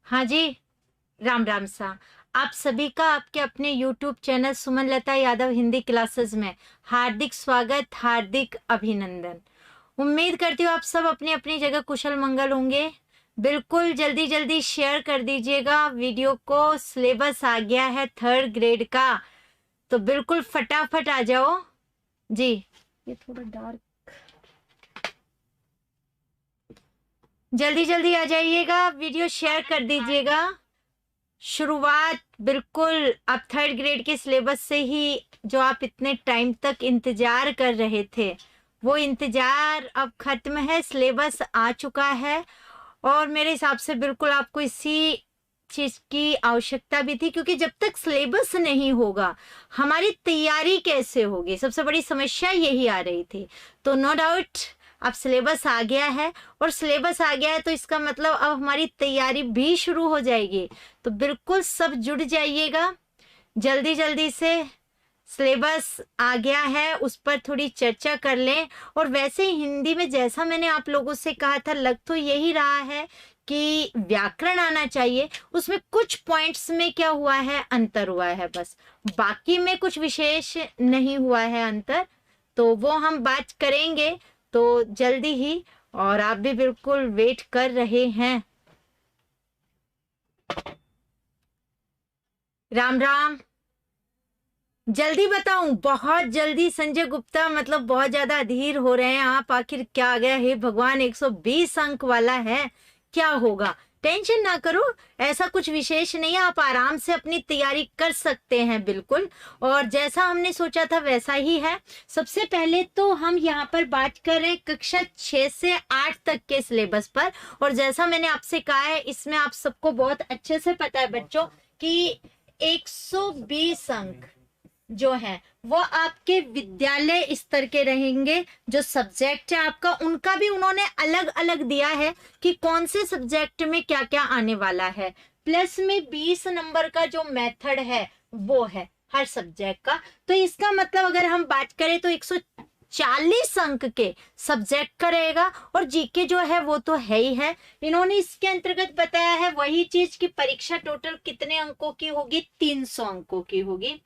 हाँ जी, राम राम सा। आप सभी का आपके अपने YouTube चैनल सुमन लता यादव हिंदी क्लासेस में हार्दिक स्वागत, हार्दिक अभिनंदन। उम्मीद करती हूँ आप सब अपनी अपनी जगह कुशल मंगल होंगे। बिल्कुल जल्दी जल्दी शेयर कर दीजिएगा वीडियो को। सिलेबस आ गया है 3rd ग्रेड का, तो बिल्कुल फटाफट आ जाओ जी। ये थोड़ा डार्क, जल्दी जल्दी आ जाइएगा, वीडियो शेयर कर दीजिएगा। शुरुआत बिल्कुल अब 3rd ग्रेड के सिलेबस से ही, जो आप इतने टाइम तक इंतजार कर रहे थे, वो इंतजार अब खत्म है। सिलेबस आ चुका है और मेरे हिसाब से बिल्कुल आपको इसी चीज की आवश्यकता भी थी, क्योंकि जब तक सिलेबस नहीं होगा हमारी तैयारी कैसे होगी, सबसे बड़ी समस्या यही आ रही थी। तो नो डाउट अब सिलेबस आ गया है, और सिलेबस आ गया है तो इसका मतलब अब हमारी तैयारी भी शुरू हो जाएगी। तो बिल्कुल सब जुड़ जाइएगा जल्दी जल्दी से। सिलेबस आ गया है, उस पर थोड़ी चर्चा कर लें। और वैसे ही हिंदी में जैसा मैंने आप लोगों से कहा था, लग तो यही रहा है कि व्याकरण आना चाहिए। उसमें कुछ पॉइंट्स में क्या हुआ है, अंतर हुआ है बस, बाकी में कुछ विशेष नहीं हुआ है अंतर। तो वो हम बात करेंगे तो जल्दी ही, और आप भी बिल्कुल वेट कर रहे हैं। राम राम। जल्दी बताऊं, बहुत जल्दी संजय गुप्ता, मतलब बहुत ज्यादा अधीर हो रहे हैं आप। आखिर क्या आ गया, हे भगवान, 120 अंक वाला है, क्या होगा? टेंशन ना करो, ऐसा कुछ विशेष नहीं है, आप आराम से अपनी तैयारी कर सकते हैं बिल्कुल। और जैसा हमने सोचा था वैसा ही है। सबसे पहले तो हम यहाँ पर बात कर रहे हैं कक्षा 6 से 8 तक के सिलेबस पर। और जैसा मैंने आपसे कहा है, इसमें आप सबको बहुत अच्छे से पता है बच्चों कि 120 अंक जो है वो आपके विद्यालय स्तर के रहेंगे। जो सब्जेक्ट है आपका, उनका भी उन्होंने अलग अलग दिया है कि कौन से सब्जेक्ट में क्या क्या आने वाला है। प्लस में 20 नंबर का जो मेथड है वो है हर सब्जेक्ट का। तो इसका मतलब अगर हम बात करें तो 140 अंक के सब्जेक्ट का रहेगा। और जीके जो है वो तो है ही है। इन्होंने इसके अंतर्गत बताया है वही चीज कि परीक्षा टोटल कितने अंकों की होगी, 300 अंकों की होगी।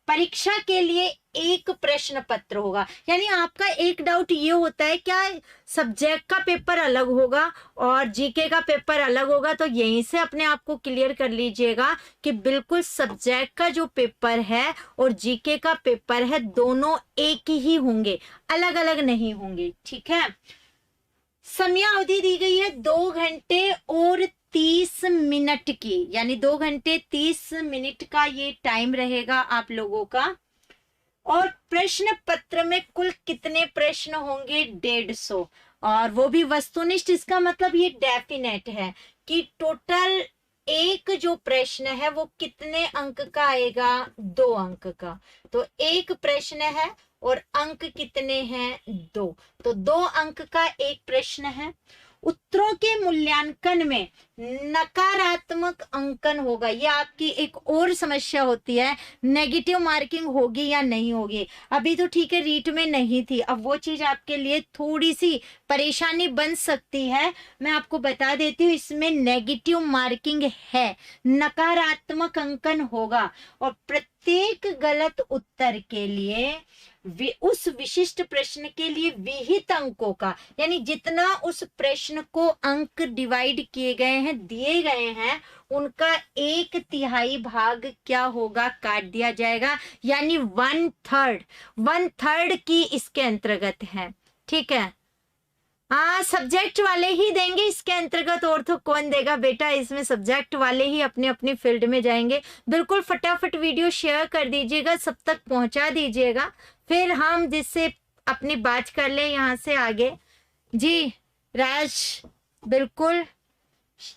परीक्षा के लिए एक प्रश्न पत्र होगा। यानी आपका एक डाउट ये होता है, क्या सब्जेक्ट का पेपर अलग होगा और जीके का पेपर अलग होगा? तो यहीं से अपने आप को क्लियर कर लीजिएगा कि बिल्कुल सब्जेक्ट का जो पेपर है और जीके का पेपर है, दोनों एक ही होंगे, अलग अलग नहीं होंगे। ठीक है। समय अवधि दी गई है 2 घंटे और 30 मिनट की, यानी 2 घंटे 30 मिनट का ये टाइम रहेगा आप लोगों का। और प्रश्न पत्र में कुल कितने प्रश्न होंगे? 150, और वो भी वस्तुनिष्ठ। इसका मतलब ये डेफिनेट है कि टोटल एक जो प्रश्न है वो कितने अंक का आएगा? 2 अंक का। तो एक प्रश्न है और अंक कितने हैं? 2। तो 2 अंक का एक प्रश्न है। उत्तरों के मूल्यांकन में नकारात्मक अंकन होगा। यह आपकी एक और समस्या होती है, नेगेटिव मार्किंग होगी या नहीं होगी। अभी तो ठीक है, रीट में नहीं थी, अब वो चीज आपके लिए थोड़ी सी परेशानी बन सकती है। मैं आपको बता देती हूँ, इसमें नेगेटिव मार्किंग है, नकारात्मक अंकन होगा। और प्रत्येक गलत उत्तर के लिए उस विशिष्ट प्रश्न के लिए विहित अंकों का, यानी जितना उस प्रश्न को अंक डिवाइड किए गए हैं, दिए गए हैं, उनका 1/3 भाग क्या होगा? काट दिया जाएगा। यानी 1/3 की इसके अंतर्गत है। ठीक है। हाँ, सब्जेक्ट वाले ही देंगे इसके अंतर्गत, और तो कौन देगा बेटा, इसमें सब्जेक्ट वाले ही अपने अपनी फील्ड में जाएंगे। बिल्कुल फटाफट वीडियो शेयर कर दीजिएगा, सब तक पहुंचा दीजिएगा, फिर हम जिससे अपनी बात कर ले यहाँ से आगे। जी राज, बिल्कुल।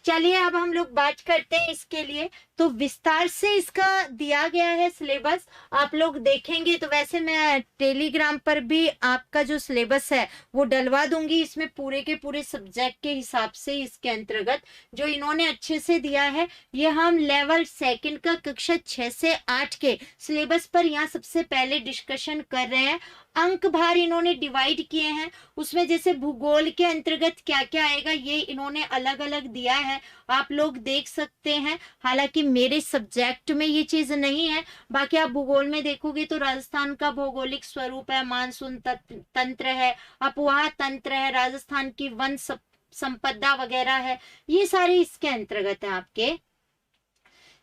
चलिए अब हम लोग बात करते हैं इसके लिए। तो विस्तार से इसका दिया गया है सिलेबस, आप लोग देखेंगे तो। वैसे मैं टेलीग्राम पर भी आपका जो सिलेबस है वो डलवा दूंगी, इसमें पूरे के पूरे सब्जेक्ट के हिसाब से इसके अंतर्गत जो इन्होंने अच्छे से दिया है। ये हम लेवल सेकंड का कक्षा 6 से 8 के सिलेबस पर यहाँ सबसे पहले डिस्कशन कर रहे हैं। अंक भार इन्होंने डिवाइड किए हैं, उसमें जैसे भूगोल के अंतर्गत क्या क्या आएगा ये इन्होंने अलग अलग दिया है, आप लोग देख सकते हैं। हालांकि मेरे सब्जेक्ट में ये चीज नहीं है, बाकी आप भूगोल में देखोगे तो राजस्थान का भौगोलिक स्वरूप है, मानसून तंत्र है, अपवाह तंत्र है, राजस्थान की वन संपदा वगैरह है, ये सारे इसके अंतर्गत है आपके।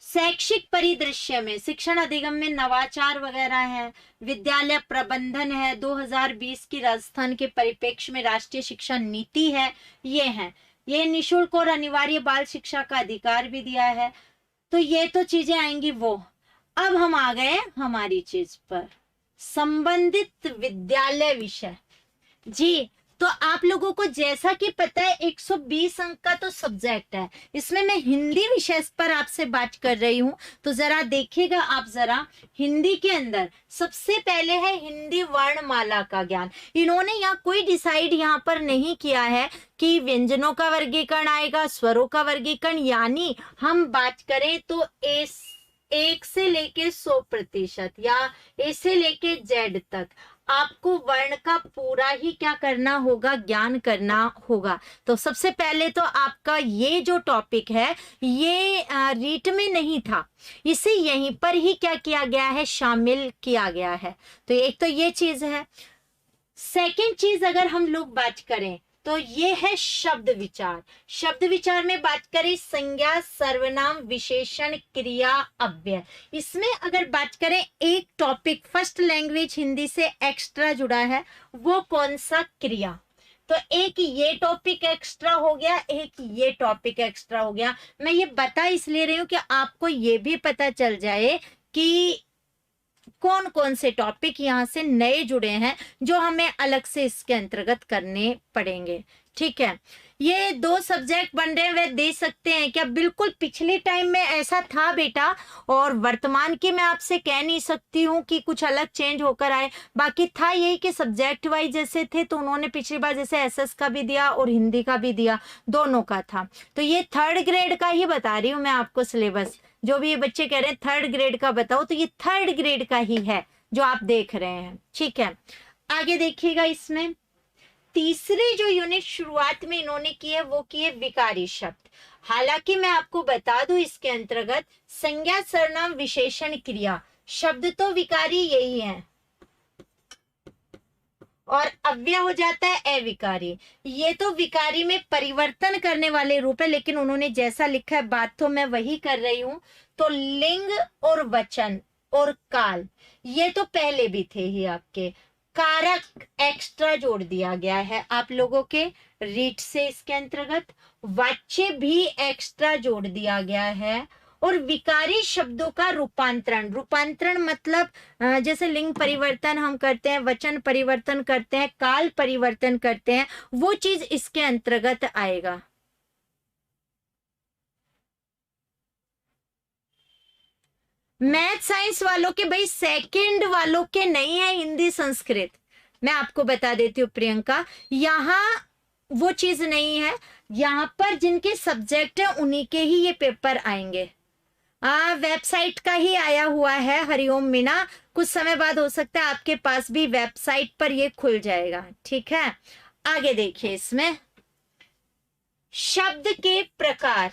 शैक्षिक परिदृश्य में शिक्षण अधिगम में नवाचार वगैरह है, विद्यालय प्रबंधन है, 2020 की राजस्थान के परिप्रेक्ष्य में राष्ट्रीय शिक्षा नीति है, ये है। ये निशुल्क और अनिवार्य बाल शिक्षा का अधिकार भी दिया है। तो ये तो चीजें आएंगी वो। अब हम आ गए हमारी चीज पर, संबंधित विद्यालय विषय। जी, तो आप लोगों को जैसा कि पता है 120 अंक का तो सब्जेक्ट है, इसमें मैं हिंदी विषय पर आपसे बात कर रही हूं। तो जरा देखिएगा आप, जरा हिंदी के अंदर सबसे पहले है हिंदी वर्णमाला का ज्ञान। इन्होंने यहाँ कोई डिसाइड यहाँ पर नहीं किया है कि व्यंजनों का वर्गीकरण आएगा, स्वरों का वर्गीकरण, यानी हम बात करें तो एक से लेके 100% या ए से लेके जेड तक आपको वर्ण का पूरा ही क्या करना होगा, ज्ञान करना होगा। तो सबसे पहले तो आपका ये जो टॉपिक है ये रीट में नहीं था, इसे यहीं पर ही क्या किया गया है, शामिल किया गया है। तो एक तो ये चीज है। सेकंड चीज अगर हम लोग बात करें तो ये है शब्द विचार। शब्द विचार में बात करें संज्ञा, सर्वनाम, विशेषण, क्रिया, अव्यय। इसमें अगर बात करें एक टॉपिक फर्स्ट लैंग्वेज हिंदी से एक्स्ट्रा जुड़ा है, वो कौन सा, क्रिया। तो एक ये टॉपिक एक्स्ट्रा हो गया, एक ये टॉपिक एक्स्ट्रा हो गया। मैं ये बता इसलिए रही हूं कि आपको ये भी पता चल जाए कि कौन कौन से टॉपिक यहाँ से नए जुड़े हैं जो हमें अलग से इसके अंतर्गत करने पड़ेंगे। ठीक है, ये 2 सब्जेक्ट बन रहे हैं, वे दे सकते हैं क्या? बिल्कुल पिछले टाइम में ऐसा था बेटा, और वर्तमान की मैं आपसे कह नहीं सकती हूँ कि कुछ अलग चेंज होकर आए। बाकी था यही कि सब्जेक्ट वाइज जैसे थे, तो उन्होंने पिछली बार जैसे एसएस का भी दिया और हिंदी का भी दिया, दोनों का था। तो ये 3rd ग्रेड का ही बता रही हूँ मैं आपको सिलेबस। जो भी ये बच्चे कह रहे हैं 3rd ग्रेड का बताओ, तो ये 3rd ग्रेड का ही है जो आप देख रहे हैं। ठीक है, आगे देखिएगा। इसमें तीसरी जो यूनिट शुरुआत में इन्होंने की है वो की है विकारी शब्द। हालांकि मैं आपको बता दूं इसके अंतर्गत संज्ञा, सर्वनाम, विशेषण, क्रिया, शब्द तो विकारी यही है और अव्यय हो जाता है अविकारी। ये तो विकारी में परिवर्तन करने वाले रूप है, लेकिन उन्होंने जैसा लिखा है बात तो मैं वही कर रही हूं। तो लिंग और वचन और काल ये तो पहले भी थे ही आपके। कारक एक्स्ट्रा जोड़ दिया गया है आप लोगों के रीट से, इसके अंतर्गत वाच्य भी एक्स्ट्रा जोड़ दिया गया है। और विकारी शब्दों का रूपांतरण, रूपांतरण मतलब जैसे लिंग परिवर्तन हम करते हैं, वचन परिवर्तन करते हैं, काल परिवर्तन करते हैं, वो चीज इसके अंतर्गत आएगा। मैथ साइंस वालों के भाई, सेकंड वालों के नहीं है हिंदी संस्कृत, मैं आपको बता देती हूँ प्रियंका, यहाँ वो चीज नहीं है। यहाँ पर जिनके सब्जेक्ट है उन्हीं के ही ये पेपर आएंगे। वेबसाइट का ही आया हुआ है हरिओम मीना, कुछ समय बाद हो सकता है आपके पास भी वेबसाइट पर ये खुल जाएगा। ठीक है, आगे देखिए। इसमें शब्द के प्रकार,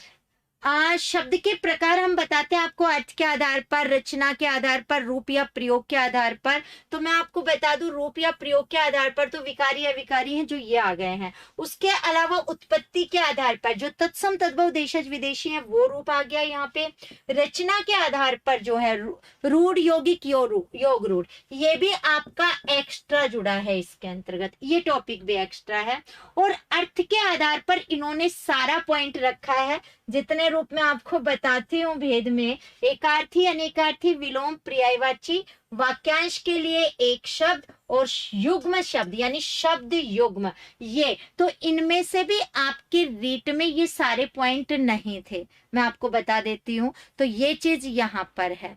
शब्द के प्रकार हम बताते हैं आपको अर्थ के आधार पर, रचना के आधार पर, रूप या प्रयोग के आधार पर। तो मैं आपको बता दूं रूप या प्रयोग के आधार पर तो विकारी अविकारी हैं जो ये आ गए हैं। उसके अलावा उत्पत्ति के आधार पर जो तत्सम तद्भव देशज विदेशी हैं वो रूप आ गया यहाँ पे। रचना के आधार पर जो है रूढ़, यौगिक, योग रूढ़, ये भी आपका एक्स्ट्रा जुड़ा है इसके अंतर्गत, ये टॉपिक भी एक्स्ट्रा है। और अर्थ के आधार पर इन्होंने सारा पॉइंट रखा है, जितने रूप में आपको बताती हूँ भेद में, एकार्थी, अनेकार्थी, विलोम, पर्यायवाची, वाक्यांश के लिए एक शब्द और युग्म शब्द यानी शब्द युग्म, ये तो इनमें से भी आपके रीट में ये सारे पॉइंट नहीं थे, मैं आपको बता देती हूँ। तो ये चीज यहाँ पर है।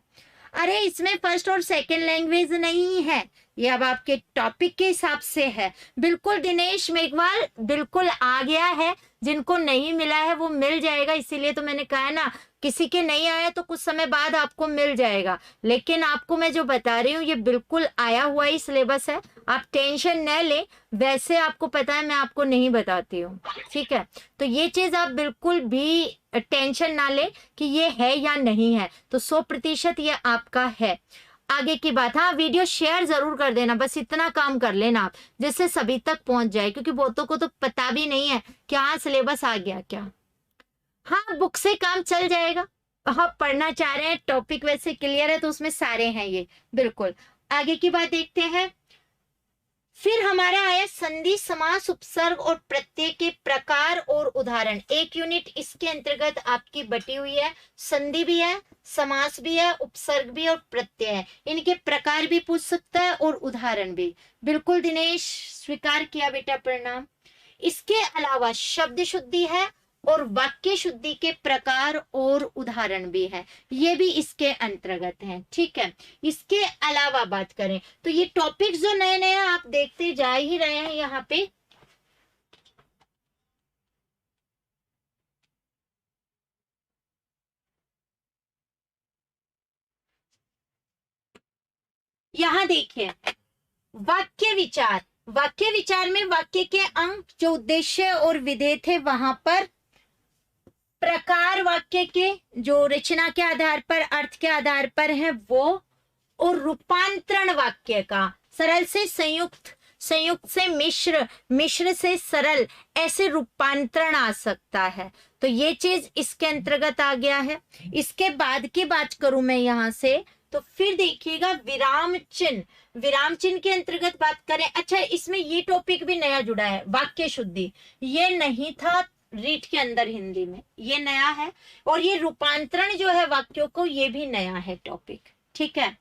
अरे इसमें फर्स्ट और सेकंड लैंग्वेज नहीं है, ये अब आपके टॉपिक के हिसाब से है। बिल्कुल दिनेश मेघवाल, बिल्कुल आ गया है, जिनको नहीं मिला है वो मिल जाएगा। इसीलिए तो मैंने कहा है ना, किसी के नहीं आया तो कुछ समय बाद आपको मिल जाएगा, लेकिन आपको मैं जो बता रही हूँ ये बिल्कुल आया हुआ ही सिलेबस है, आप टेंशन न ले। वैसे आपको पता है मैं आपको नहीं बताती हूँ, ठीक है। तो ये चीज आप बिल्कुल भी टेंशन ना ले कि ये है या नहीं है, तो 100% ये आपका है। आगे की बात, हाँ वीडियो शेयर जरूर कर देना, बस इतना काम कर लेना आप, जिससे सभी तक पहुंच जाए, क्योंकि बहुतों को तो पता भी नहीं है कि हाँ सिलेबस आ गया क्या। हाँ बुक से काम चल जाएगा, आप पढ़ना चाह रहे हैं, टॉपिक वैसे क्लियर है तो उसमें सारे हैं ये, बिल्कुल। आगे की बात देखते हैं। फिर हमारा आया संधि, समास, उपसर्ग और प्रत्यय के प्रकार और उदाहरण। एक यूनिट इसके अंतर्गत आपकी बटी हुई है, संधि भी है, समास भी है, उपसर्ग भी और प्रत्यय है। इनके प्रकार भी पूछ सकता है और उदाहरण भी। बिल्कुल दिनेश, स्वीकार किया बेटा, प्रणाम। इसके अलावा शब्द शुद्धि है और वाक्य शुद्धि के प्रकार और उदाहरण भी है, ये भी इसके अंतर्गत है, ठीक है। इसके अलावा बात करें तो ये टॉपिक्स जो नए नए आप देखते जा ही रहे हैं यहाँ पे, यहाँ देखिए वाक्य विचार। वाक्य विचार में वाक्य के अंक, जो उद्देश्य और विधेय थे वहां पर, प्रकार वाक्य के जो रचना के आधार पर, अर्थ के आधार पर है वो, और रूपांतरण वाक्य का, सरल से संयुक्त, संयुक्त से मिश्र, मिश्र से सरल, ऐसे रूपांतरण आ सकता है। तो ये चीज इसके अंतर्गत आ गया है। इसके बाद की बात करूं मैं यहां से, तो फिर देखिएगा विराम चिन्ह। विराम चिन्ह के अंतर्गत बात करें, अच्छा इसमें ये टॉपिक भी नया जुड़ा है, वाक्य शुद्धि, ये नहीं था रीट के अंदर हिंदी में, ये नया है। और ये रूपांतरण जो है वाक्यों को, ये भी नया है टॉपिक, ठीक है।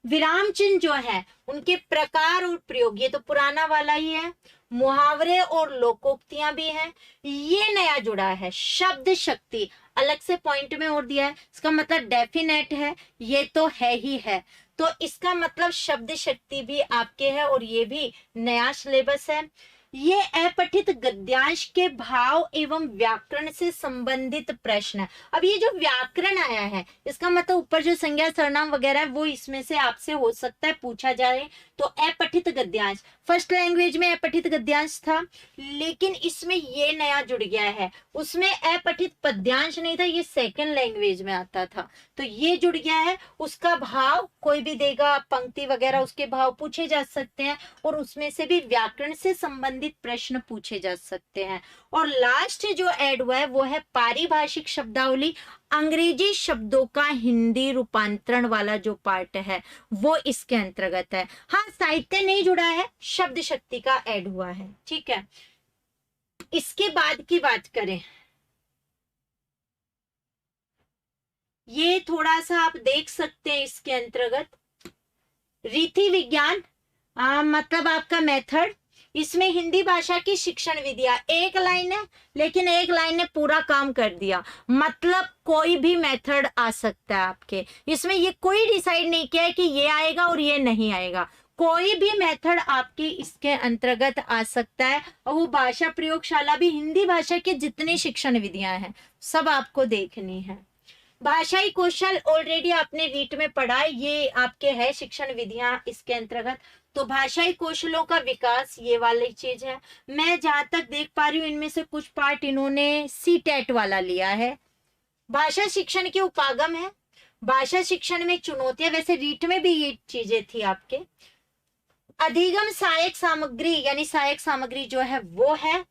विराम चिन्ह जो है उनके प्रकार और प्रयोग, ये तो पुराना वाला ही है। मुहावरे और लोकोक्तियां भी हैं, ये नया जुड़ा है। शब्द शक्ति अलग से पॉइंट में और दिया है, इसका मतलब डेफिनेट है, ये तो है ही है, तो इसका मतलब शब्द शक्ति भी आपके है, और ये भी नया सिलेबस है। ये अपठित गद्यांश के भाव एवं व्याकरण से संबंधित प्रश्न है। अब ये जो व्याकरण आया है, इसका मतलब ऊपर जो संज्ञा सर्वनाम वगैरह है वो इसमें से आपसे हो सकता है पूछा जाए। तो अपठित गद्यांश, फर्स्ट लैंग्वेज में अपठित गद्यांश था, लेकिन इसमें ये नया जुड़ गया है। उसमें अपठित पद्यांश नहीं था, ये सेकंड लैंग्वेज में आता था, तो ये जुड़ गया है। उसका भाव कोई भी देगा, पंक्ति वगैरह उसके भाव पूछे जा सकते हैं, और उसमें से भी व्याकरण से संबंधित प्रश्न पूछे जा सकते हैं। और लास्ट जो ऐड हुआ है वो है पारिभाषिक शब्दावली, अंग्रेजी शब्दों का हिंदी रूपांतरण वाला जो पार्ट है वो इसके अंतर्गत है। हाँ साहित्य नहीं जुड़ा है, शब्द शक्ति का ऐड हुआ है, ठीक है। इसके बाद की बात करें, ये थोड़ा सा आप देख सकते हैं इसके अंतर्गत, रीति विज्ञान, मतलब आपका मेथड। इसमें हिंदी भाषा की शिक्षण विधियां, एक लाइन है लेकिन एक लाइन ने पूरा काम कर दिया, मतलब कोई भी मेथड आ सकता है आपके इसमें। ये कोई डिसाइड नहीं किया है कि ये आएगा और ये नहीं आएगा, कोई भी मेथड आपके इसके अंतर्गत आ सकता है। और वो भाषा प्रयोगशाला भी, हिंदी भाषा के जितने शिक्षण विधियां हैं सब आपको देखनी है। भाषाई कौशल ऑलरेडी आपने रीट में पढ़ा, ये आपके है शिक्षण विधियां इसके अंतर्गत। तो भाषाई कौशलों का विकास, ये वाली चीज है। मैं जहां तक देख पा रही हूँ इनमें से कुछ पार्ट इन्होंने सीटेट वाला लिया है। भाषा शिक्षण के उपागम है, भाषा शिक्षण में चुनौतियां, वैसे रीट में भी ये चीजें थी आपके। अधिगम सहायक सामग्री, यानी सहायक सामग्री जो है वो है।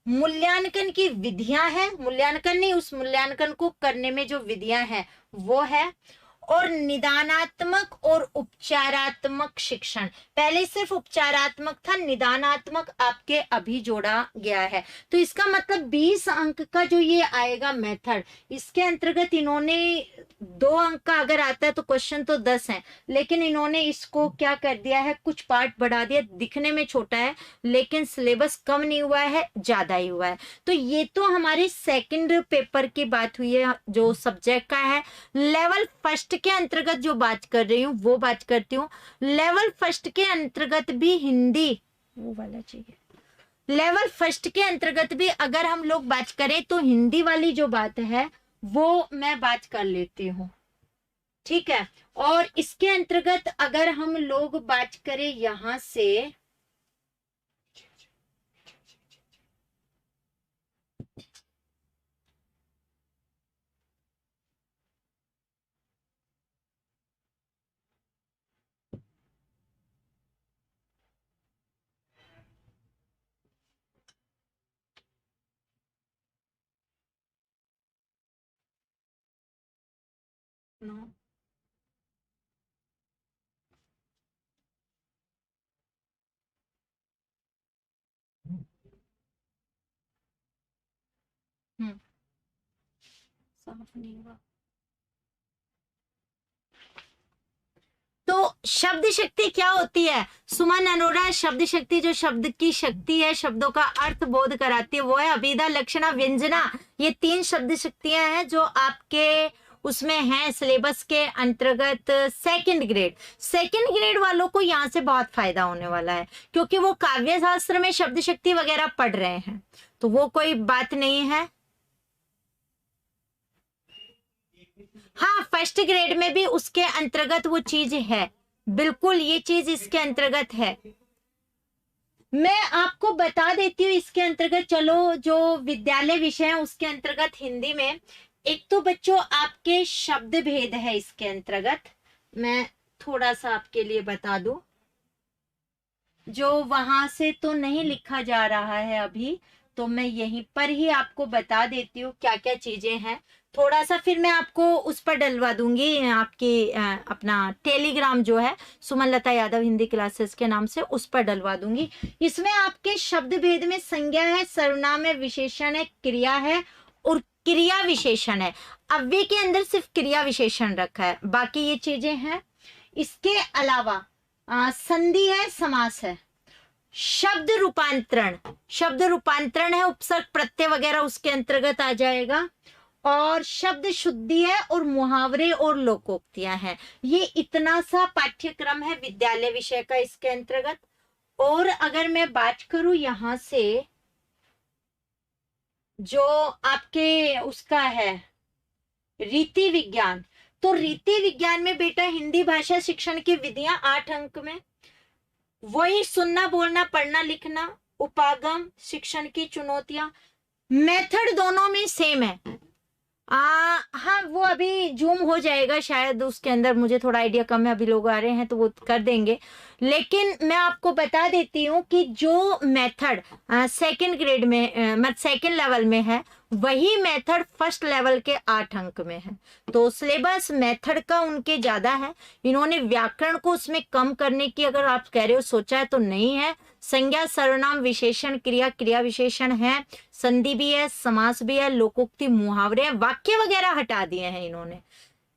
मूल्यांकन की विधियां हैं, मूल्यांकन नहीं, उस मूल्यांकन को करने में जो विधियां हैं वो है। और निदानात्मक और उपचारात्मक शिक्षण। पहले सिर्फ उपचारात्मक था, निदानात्मक आपके अभी जोड़ा गया है। तो इसका मतलब 20 अंक का जो ये आएगा मेथड, इसके अंतर्गत इन्होंने 2 अंक का अगर आता है तो क्वेश्चन तो 10 है, लेकिन इन्होंने इसको क्या कर दिया है, कुछ पार्ट बढ़ा दिया। दिखने में छोटा है लेकिन सिलेबस कम नहीं हुआ है, ज्यादा ही हुआ है। तो ये तो हमारे सेकंड पेपर की बात हुई है जो सब्जेक्ट का है। लेवल फर्स्ट के अंतर्गत जो बात कर रही हूँ वो बात करती हूँ। लेवल फर्स्ट के अंतर्गत भी हिंदी, वो वाला चाहिए, लेवल फर्स्ट के अंतर्गत भी अगर हम लोग बात करें तो हिंदी वाली जो बात है वो मैं बात कर लेती हूँ, ठीक है। और इसके अंतर्गत अगर हम लोग बात करें यहां से, साफ नहीं हुआ। तो शब्द शक्ति क्या होती है सुमन अरोड़ा? शब्द शक्ति जो शब्द की शक्ति है, शब्दों का अर्थ बोध कराती है, वो है अभिधा, लक्षणा, व्यंजना। ये 3 शब्द शक्तियां हैं जो आपके उसमें है सिलेबस के अंतर्गत। सेकंड ग्रेड वालों को यहाँ से बहुत फायदा होने वाला है, क्योंकि वो काव्य शास्त्र में शब्द शक्ति वगैरह पढ़ रहे हैं, तो वो कोई बात नहीं है। हाँ, फर्स्ट ग्रेड में भी उसके अंतर्गत वो चीज है, बिल्कुल ये चीज इसके अंतर्गत है। मैं आपको बता देती हूँ इसके अंतर्गत। चलो, जो विद्यालय विषय है उसके अंतर्गत हिंदी में एक तो बच्चों आपके शब्द भेद है। इसके अंतर्गत मैं थोड़ा सा आपके लिए बता दूं, जो वहां से तो नहीं लिखा जा रहा है अभी, तो मैं यहीं पर ही आपको बता देती हूँ क्या क्या चीजें हैं। थोड़ा सा फिर मैं आपको उस पर डलवा दूंगी, आपकी अपना टेलीग्राम जो है सुमनलता यादव हिंदी क्लासेस के नाम से, उस पर डलवा दूंगी। इसमें आपके शब्द भेद में संज्ञा है, सर्वनाम है, विशेषण है, क्रिया है और क्रिया विशेषण है। अव्यय के अंदर सिर्फ क्रिया विशेषण रखा है, बाकी ये चीजें हैं। इसके अलावा संधि है, समास है, शब्द रूपांतरण है, उपसर्ग प्रत्यय वगैरह उसके अंतर्गत आ जाएगा, और शब्द शुद्धि है, और मुहावरे और लोकोक्तियां हैं। ये इतना सा पाठ्यक्रम है विद्यालय विषय का इसके अंतर्गत। और अगर मैं बात करूं यहां से जो आपके उसका है रीति विज्ञान, तो रीति विज्ञान में बेटा हिंदी भाषा शिक्षण की विधियां 8 अंक में, वही सुनना, बोलना, पढ़ना, लिखना, उपागम, शिक्षण की चुनौतियां, मेथड दोनों में सेम है। हाँ, वो अभी जूम हो जाएगा शायद, उसके अंदर मुझे थोड़ा आइडिया कम है, अभी लोग आ रहे हैं तो वो कर देंगे। लेकिन मैं आपको बता देती हूँ कि जो मेथड सेकंड ग्रेड में मतलब सेकंड लेवल में है, वही मेथड फर्स्ट लेवल के 8 अंक में है। तो सिलेबस मेथड का उनके ज्यादा है। इन्होंने व्याकरण को उसमें कम करने की, अगर आप कह रहे हो, सोचा है तो नहीं है। संज्ञा, सर्वनाम, विशेषण, क्रिया, क्रिया विशेषण है, संधि भी है, समास भी है, लोकोक्ति, मुहावरे हैं, वाक्य वगैरह हटा दिए हैं इन्होंने,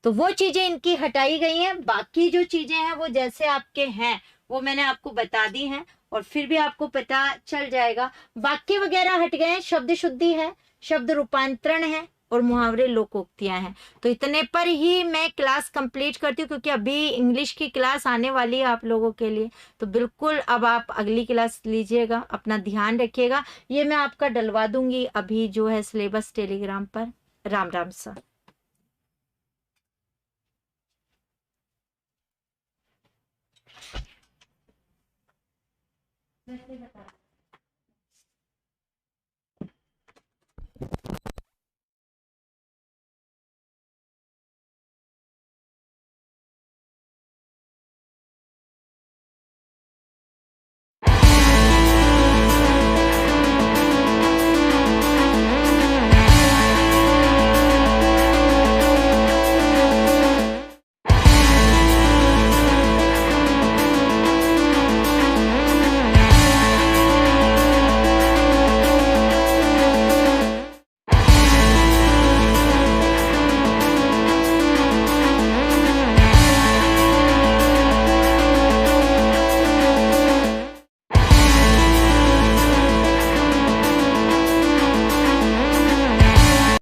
तो वो चीजें इनकी हटाई गई हैं। बाकी जो चीजें हैं वो जैसे आपके हैं वो मैंने आपको बता दी हैं, और फिर भी आपको पता चल जाएगा। वाक्य वगैरह हट गए हैं, शब्द शुद्धि है, शब्द रूपांतरण है, और मुहावरे लोकोक्तियां हैं। तो इतने पर ही मैं क्लास कंप्लीट करती हूँ, क्योंकि अभी इंग्लिश की क्लास आने वाली है आप लोगों के लिए। तो बिल्कुल अब आप अगली क्लास लीजिएगा, अपना ध्यान रखिएगा। ये मैं आपका डलवा दूंगी अभी जो है सिलेबस टेलीग्राम पर। राम राम सर।